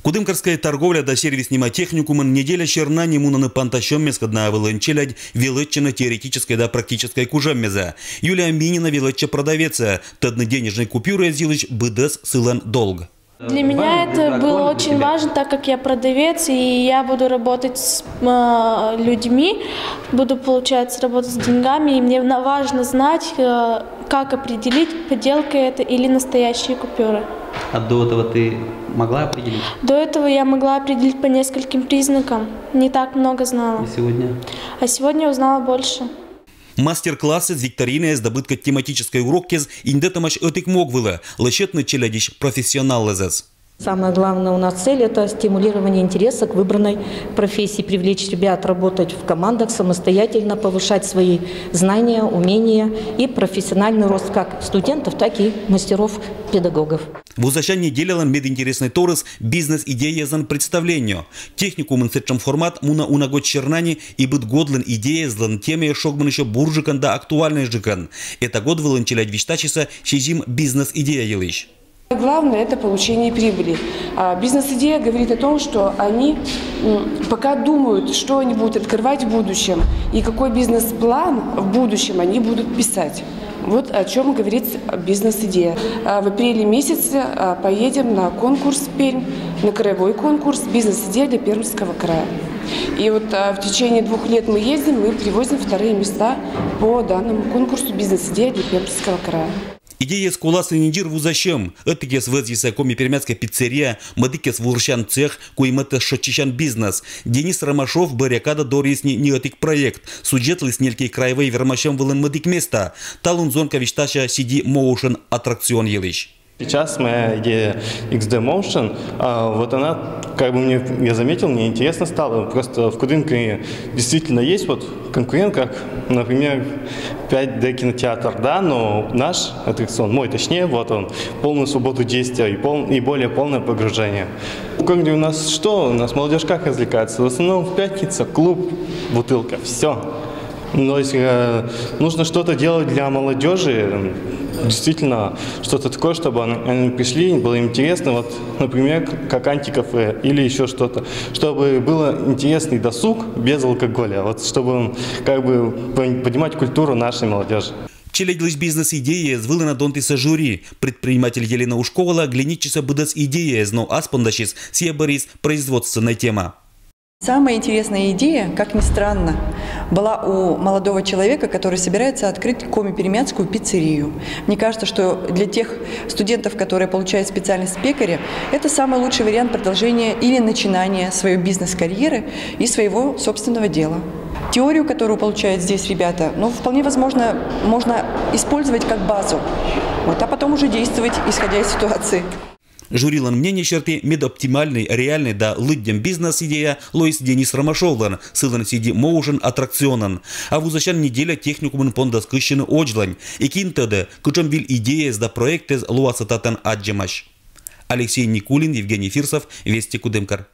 Кудымкарская торговля до сервиснима техникумын неделя чернани мунаны пантащом мескадна вылынчелядь велычина теоретической да практической кужаммеза. Юлия Минина велыча продавеца, тадны денежной купюры зилыч быдес сылан долг. Для меня это было очень важно, так как я продавец, и я буду работать с людьми, буду, получается, работать с деньгами, и мне важно знать, как определить, подделка это или настоящие купюры. А до этого ты могла определить? До этого я могла определить по нескольким признакам, не так много знала. И сегодня? А сегодня я узнала больше. Мастер-классы с викториной с добытка тематической уроки с индетамаш этик могвыла, лощетный челядищ профессионал лезес. Самое главное у нас цель – это стимулирование интереса к выбранной профессии, привлечь ребят работать в командах, самостоятельно повышать свои знания, умения и профессиональный рост как студентов, так и мастеров-педагогов. В узащании делалан мединтересный торыс бизнес-идея зан представлению. Техникум инсетчам формат муна унагод чернани и быт годлен идея злан теме шогман еще буржикан да актуальный жикан. Это год выланчилять виштачиса щезим бизнес-идея елыш. Главное – это получение прибыли. Бизнес-идея говорит о том, что они пока думают, что они будут открывать в будущем и какой бизнес-план в будущем они будут писать. Вот о чем говорит бизнес-идея. В апреле месяце поедем на конкурс в Пермь, на краевой конкурс «Бизнес-идея для Пермского края». И вот в течение 2 лет мы ездим, мы привозим 2-е места по данному конкурсу «Бизнес-идея для Пермского края». Идея скуласы нидир вузащем. Этикес вэзиса коми пермяцкая пиццерия, мадыкес вурщан цех, куймэтэс шотчищан бизнес. Денис Ромашов баррикада дорисни неотик проект. Суджетлы снелький краевой вермащем вылын мадык места. Талун зонка виштаща сиди моушен аттракцион елыш. Сейчас моя идея XD Motion, вот она, как бы я заметил, мне интересно стало. Просто в Кудымке действительно есть вот конкурент, как, например, 5D кинотеатр, да, но наш аттракцион, мой точнее, вот он, полную свободу действия и более полное погружение. Как у нас что? У нас молодежь как развлекается? В основном в пятницу, клуб, бутылка, все. То есть нужно что-то делать для молодежи, действительно что-то такое, чтобы они пришли, было им интересно, вот, например, как антикафе или еще что-то, чтобы было интересный досуг без алкоголя, вот, чтобы как бы поднимать культуру нашей молодежи. Челядилась бизнес-идея звыла на донтиса жюри. Предприниматель Елена Ушкова гляничиса быдас идея, но аспондащис сия борис производственная тема. Самая интересная идея, как ни странно, была у молодого человека, который собирается открыть коми-пермяцкую пиццерию. Мне кажется, что для тех студентов, которые получают специальность пекаря, это самый лучший вариант продолжения или начинания своей бизнес-карьеры и своего собственного дела. Теорию, которую получают здесь ребята, вполне возможно, можно использовать как базу, а потом уже действовать, исходя из ситуации. Журилан мнение черты медоптимальный, реальный да лыддем бизнес-идея Лоис Денис Ромашовлан, сылан сиди моушен аттракционан. А в узащан неделя техникумын понда скыщены оджлань. И кинтеде, кучам виль идея да проекты луасататан аджемаш. Алексей Никулин, Евгений Фирсов, Вести Кудымкар.